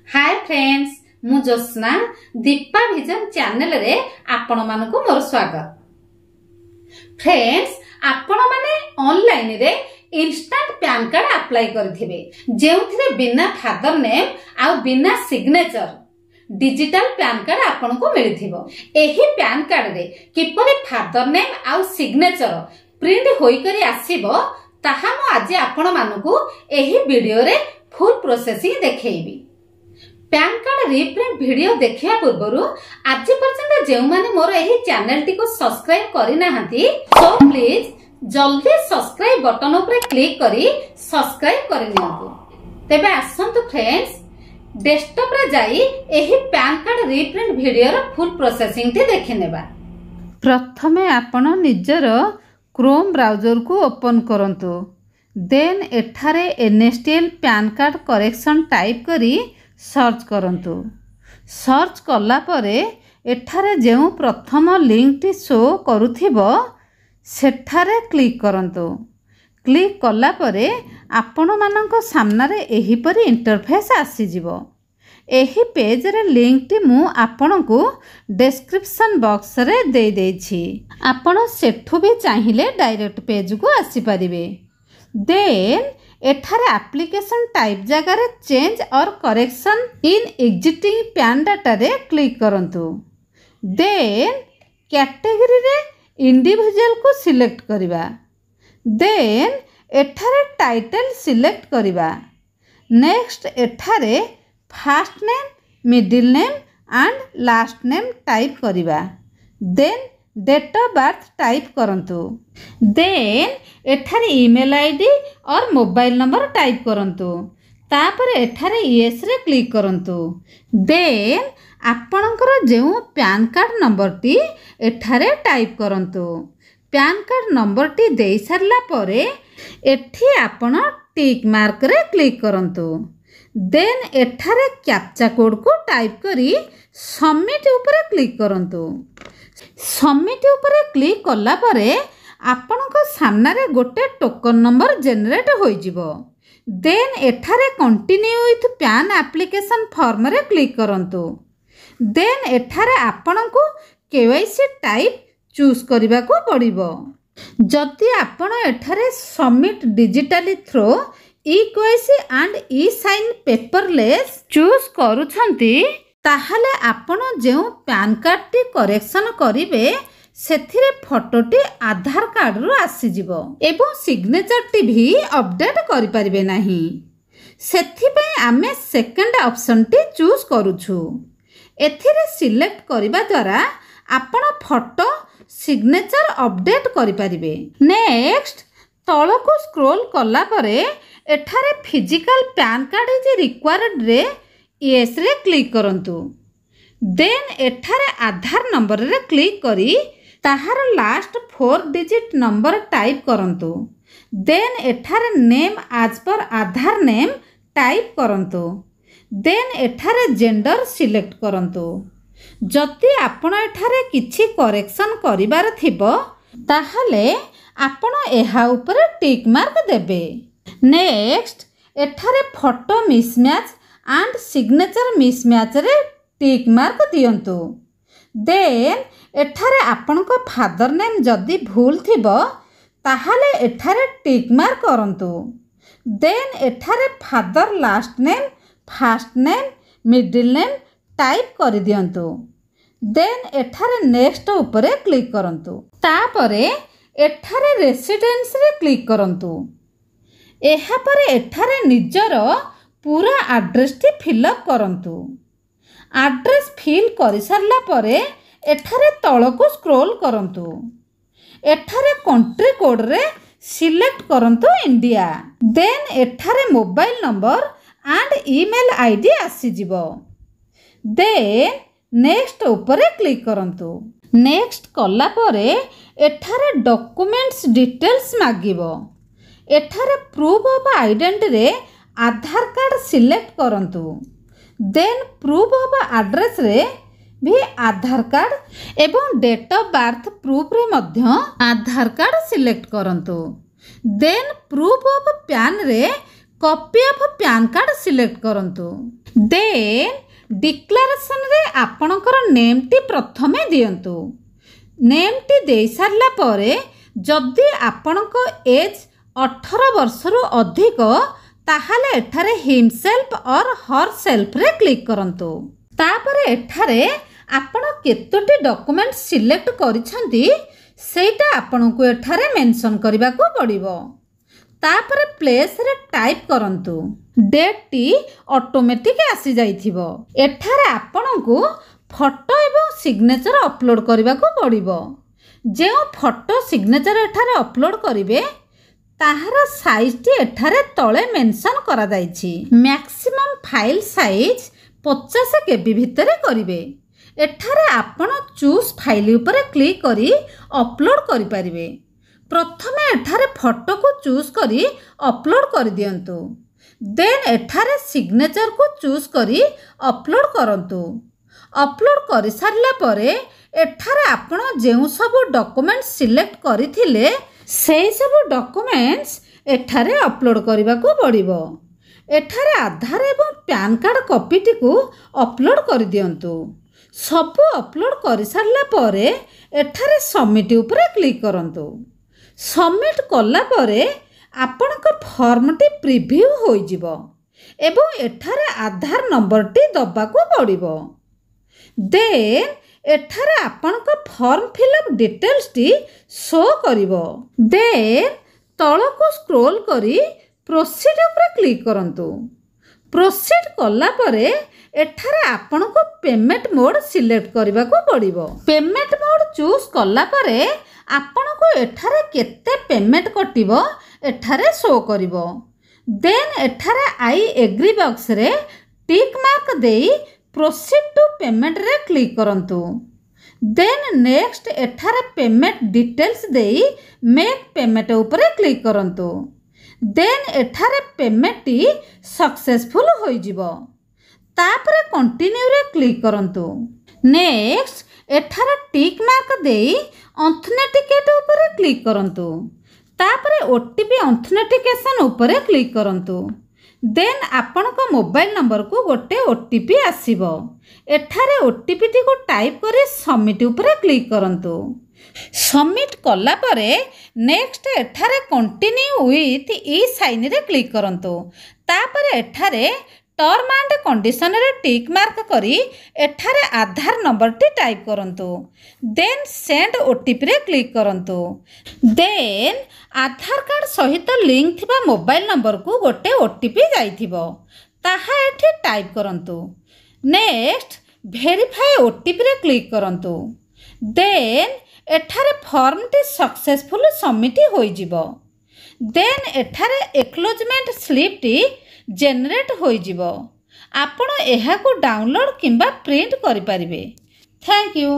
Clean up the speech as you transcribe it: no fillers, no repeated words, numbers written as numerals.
Hi friends, मु Josna Deepa vision channel रे आपण मानकु मोर स्वागत। फ्रेंड्स, आपण माने ऑनलाइन रे इंस्टेंट पैन कार्ड अप्लाई करथिबे जेउथिरे बिना फादर नेम आ बिना सिग्नेचर डिजिटल पैन कार्ड आपण को मिलिथिबो। एही पैन कार्ड रे किपरि फादर नेम आ सिग्नेचर प्रिंट होई करी आसीबो ताहा मु आज आपण मानकु एही वीडियो रे फुल प्रोसेसिंग देखैबी। पैन कार्ड रीप्रिंट वीडियो देखिया पूर्वरु आज पर्यंत जेउ माने मोर एही चैनल टी को सब्सक्राइब करि नाहंती सो प्लीज जल्दी सब्सक्राइब बटन ऊपर क्लिक करी सब्सक्राइब करि नियंतु। तेबे आसंतु फ्रेंड्स, डेस्कटॉप रे जाई एही पैन कार्ड रीप्रिंट वीडियो रो फुल प्रोसेसिंग टी देखि नेबा। प्रथमे आपण निजर क्रोम ब्राउजर को ओपन करंतु। देन एठारे NSDL PAN card correction type करी सर्च करंतु। सर्च कला परे एठारे जेउ प्रथम लिंक टी शो करूथिबो सेठारे क्लिक करंतु। क्लिक कला परे आपण मानक सामना रे एही परी इंटरफेस आसी जिवो। एही पेज रे लिंक टी मु आपण को डिस्क्रिप्शन बॉक्स रे दे देछि। आपण सेठु भी चाहिए डायरेक्ट पेज को आसी परिबे। देन एठारे एप्लिकेशन टाइप जगह रे change or correction in existing PAN data रे क्लिक करंतु। देन कैटेगरी रे इंडिविजुअल को सिलेक्ट करिबा। देन एठारे टाइटल सिलेक्ट करिबा। नेक्स्ट एठारे first name, middle name and last name type करिबा। Then date of birth type करंतु। देन एठारे ईमेल आईडी और मोबाइल नंबर टाइप करंतु। तापर एठारे यस रे क्लिक करंतु। देन आपणकर जेउ पैन कार्ड नंबर टी एठारे टाइप करंतु। पैन कार्ड नंबर टी देई सारला परे एठी आपण टिक मार्क रे क्लिक करंतु। देन एठारे कैप्चा कोड को टाइप करी सबमिट ऊपर क्लिक करंतु। सबमिट ऊपर क्लिक कला परे आपणक सामना रे गोटे टोकन नंबर जनरेट होई जिवो। देन एठारे continue with PAN application form रे क्लिक करंतु। देन एठारे आपणको केवाईसी टाइप चूज करबा को पड़िबो। जदि आपण एठारे submit digitally through eKYC and e sign paperless choose करूछंती ताहले आपण जेउ पैन कार्ड टी करेक्शन करिवे सेथिरे फोटोटी आधार कार्ड रो आसी जिवो एवं सिग्नेचर टी भी अपडेट करि परिबे नाही। सेथि पय आमे सेकंड ऑप्शन टी चूज करूछु। एथिरे सिलेक्ट करिबा द्वारा आपण फोटो सिग्नेचर अपडेट करि परिबे। नेक्स्ट तळको स्क्रॉल कला परे एठारे physical PAN card is required रे यस रे क्लिक करंतु। देन एठारे आधार नंबर रे क्लिक करी ताहार लास्ट 4 डिजिट नंबर टाइप करंतु। देन एठारे name as per Aadhaar name type करंतु। देन एठारे जेंडर सिलेक्ट करंतु। जति आपण एठारे किछि करेक्शन करिबार थिबो ताहाले आपण एहा ऊपर टिक मार्क देबे। नेक्स्ट एठारे photo mismatch and signature mismatch रे टिक मार्क दियंतु। देन एठारे आपनको फादर नेम जदि भूल थिबो ताहाले एठारे टिक मार्क करंतु। देन एठारे father last name, first name, middle name type कर दियंतु। देन एठारे नेक्स्ट ऊपर क्लिक करंतु। तापरे एठारे रेसिडेंस रे क्लिक करंतु। एहा परे एठारे निजर पूरा एड्रेस टी फिलअप करंतु। एड्रेस फिल करि सारला परे एठारे तळको स्क्रॉल करंतु। एठारे कंट्री कोड रे सिलेक्ट करंतु इंडिया। देन एठारे mobile number and email ID आसी जिवो। देन नेक्स्ट ऊपर क्लिक करंतु। नेक्स्ट कला परे एठारे डॉक्यूमेंट्स डिटेल्स मागिबो। एठारे प्रूफ ऑफ आइडेंटिटी रे आधार कार्ड सिलेक्ट करंतु। देन प्रूफ ऑफ एड्रेस रे भी आधार कार्ड एवं डेट ऑफ बर्थ प्रूफ रे मध्य आधार कार्ड सिलेक्ट करंतु। देन प्रूफ ऑफ पैन रे copy of pan card select करंतु। ଦେନ୍ ଡିକ୍ଲାରେସନରେ ଆପଣଙ୍କର ନେମ୍ଟି ପ୍ରଥମେ ଦିଅନ୍ତୁ। ନେମ୍ଟି ଦେଇସାରିଲା ପରେ ଯଦି ଆପଣଙ୍କ ଏଜ୍ 18 ବର୍ଷରୁ ଅଧିକ ତାହେଲେ ଏଠାରେ ହିମସେଲ୍ଫ ଅର୍ ହର୍ ସେଲ୍ଫରେ କ୍ଲିକ୍ କରନ୍ତୁ। ତାପରେ ଏଠାରେ ଆପଣ କେତୋଟି ଡକୁମେଣ୍ଟ ସିଲେକ୍ଟ କରିଛନ୍ତି ସେଇଟା ଆପଣଙ୍କୁ ଏଠାରେ ମେନସନ୍ କରିବାକୁ ପଡ଼ିବ। ତାପରେ ପ୍ଲେସ୍ରେ ଟାଇପ୍ କରନ୍ତୁ। ଡେଟ୍ଟି ଅଟୋମେଟିକ୍ ଆସିଯାଇଥିବ। ଏଠାରେ ଆପଣଙ୍କୁ ଫଟୋ ଏବଂ ସିଗ୍ନେଚର ଅପଲୋଡ଼ କରିବାକୁ ପଡ଼ିବ। ଯେଉଁ ଫଟୋ ସିଗ୍ନେଚର ଏଠାରେ ଅପଲୋଡ଼ କରିବେ ତାହାର ସାଇଜ୍ଟି ଏଠାରେ ତଳେ ମେନସନ୍ କରାଯାଇଛି। ମ୍ୟାକ୍ସିମମ୍ ଫାଇଲ୍ ସାଇଜ୍ 50 KB ଭିତରେ କରିବେ। ଏଠାରେ ଆପଣ ଚୁଜ୍ ଫାଇଲ୍ ଉପରେ କ୍ଲିକ୍ କରି ଅପଲୋଡ଼ କରିପାରିବେ। ପ୍ରଥମେ ଏଠାରେ ଫଟୋକୁ ଚୁଜ୍ କରି ଅପଲୋଡ଼ କରିଦିଅନ୍ତୁ। ଦେନ୍ ଏଠାରେ ସିଗ୍ନେଚରକୁ ଚୁଜ୍ କରି ଅପଲୋଡ଼ କରନ୍ତୁ। ଅପଲୋଡ଼ କରିସାରିଲା ପରେ ଏଠାରେ ଆପଣ ଯେଉଁ ସବୁ ଡକୁମେଣ୍ଟ ସିଲେକ୍ଟ କରିଥିଲେ ସେହି ସବୁ ଡକୁମେଣ୍ଟସ୍ ଏଠାରେ ଅପଲୋଡ଼ କରିବାକୁ ପଡ଼ିବ। ଏଠାରେ ଆଧାର ଏବଂ ପ୍ୟାନ୍ କାର୍ଡ଼ କପିଟିକୁ ଅପଲୋଡ଼ କରିଦିଅନ୍ତୁ। ସବୁ ଅପଲୋଡ଼ କରିସାରିଲା ପରେ ଏଠାରେ ସବମିଟ୍ ଉପରେ କ୍ଲିକ୍ କରନ୍ତୁ। ସବମିଟ୍ କଲା ପରେ ଆପଣଙ୍କ ଫର୍ମଟି ପ୍ରିଭ୍ୟୁ ହୋଇଯିବ ଏବଂ ଏଠାରେ ଆଧାର ନମ୍ବରଟି ଦେବାକୁ ପଡ଼ିବ। ଦେନ୍ ଏଠାରେ ଆପଣଙ୍କ ଫର୍ମ ଫିଲ୍ଅପ୍ ଡିଟେଲ୍ସଟି ଶୋ କରିବ। ଦେନ୍ ତଳକୁ ସ୍କ୍ରୋଲ୍ କରି ପ୍ରୋସିଡ୍ ଉପରେ କ୍ଲିକ୍ କରନ୍ତୁ। ପ୍ରୋସିଡ୍ କଲା ପରେ ଏଠାରେ ଆପଣଙ୍କୁ ପେମେଣ୍ଟ ମୋଡ୍ ସିଲେକ୍ଟ କରିବାକୁ ପଡ଼ିବ। ପେମେଣ୍ଟ ମୋଡ୍ ଚୁଜ୍ କଲା ପରେ ଆପଣଙ୍କୁ ଏଠାରେ କେତେ ପେମେଣ୍ଟ କଟିବ ଏଠାରେ ଶୋ କରିବ। ଦେନ୍ ଏଠାରେ ଆଇ ଏଗ୍ରି ବକ୍ସରେ ଟିକ୍ ମାର୍କ ଦେଇ ପ୍ରୋସିଡ୍ ଟୁ ପେମେଣ୍ଟରେ କ୍ଲିକ୍ କରନ୍ତୁ। ଦେନ୍ ନେକ୍ସଟ ଏଠାରେ ପେମେଣ୍ଟ ଡିଟେଲ୍ସ ଦେଇ ମେକ୍ ପେମେଣ୍ଟ ଉପରେ କ୍ଲିକ୍ କରନ୍ତୁ। ଦେନ୍ ଏଠାରେ ପେମେଣ୍ଟଟି ସକ୍ସେସଫୁଲ୍ ହୋଇଯିବ। ତାପରେ କଣ୍ଟିନ୍ୟୁରେ କ୍ଲିକ୍ କରନ୍ତୁ। ନେକ୍ସଟ ଏଠାରେ ଟିକ୍ ମାର୍କ ଦେଇ ଅଥେଣ୍ଟିକେଟ୍ ଉପରେ କ୍ଲିକ୍ କରନ୍ତୁ। ତାପରେ OTP ଅଥେଣ୍ଟିକେସନ୍ ଉପରେ କ୍ଲିକ୍ କରନ୍ତୁ। ଦେନ୍ ଆପଣଙ୍କ ମୋବାଇଲ ନମ୍ବରକୁ ଗୋଟେ OTP ଆସିବ। ଏଠାରେ OTPଟିକୁ ଟାଇପ୍ କରି ସବମିଟ୍ ଉପରେ କ୍ଲିକ୍ କରନ୍ତୁ। ସବମିଟ୍ କଲା ପରେ ନେକ୍ସଟ ଏଠାରେ କଣ୍ଟିନ୍ୟୁ ୱିଥ୍ ଇ ସାଇନ୍ରେ କ୍ଲିକ୍ କରନ୍ତୁ। ତାପରେ ଏଠାରେ ଟର୍ମ ଆଣ୍ଡ କଣ୍ଡିସନରେ ଟିକ୍ ମାର୍କ କରି ଏଠାରେ ଆଧାର ନମ୍ବରଟି ଟାଇପ୍ କରନ୍ତୁ। ଦେନ୍ ସେଣ୍ଡ OTPରେ କ୍ଲିକ୍ କରନ୍ତୁ। ଦେନ୍ ଆଧାର କାର୍ଡ଼ ସହିତ ଲିଙ୍କ ଥିବା ମୋବାଇଲ ନମ୍ବରକୁ ଗୋଟେ OTP ଯାଇଥିବ ତାହା ଏଠି ଟାଇପ୍ କରନ୍ତୁ। ନେକ୍ସଟ ଭେରିଫାଏ OTPରେ କ୍ଲିକ୍ କରନ୍ତୁ। ଦେନ୍ ଏଠାରେ ଫର୍ମଟି ସକ୍ସେସଫୁଲ୍ ସବମିଟ୍ ହୋଇଯିବ। ଦେନ୍ ଏଠାରେ ଏକ୍ନୋଲେଜମେଣ୍ଟ ସ୍ଲିପ୍ଟି ଜେନେରେଟ୍ ହୋଇଯିବ। ଆପଣ ଏହାକୁ ଡାଉନଲୋଡ଼ କିମ୍ବା ପ୍ରିଣ୍ଟ କରିପାରିବେ। Thank you.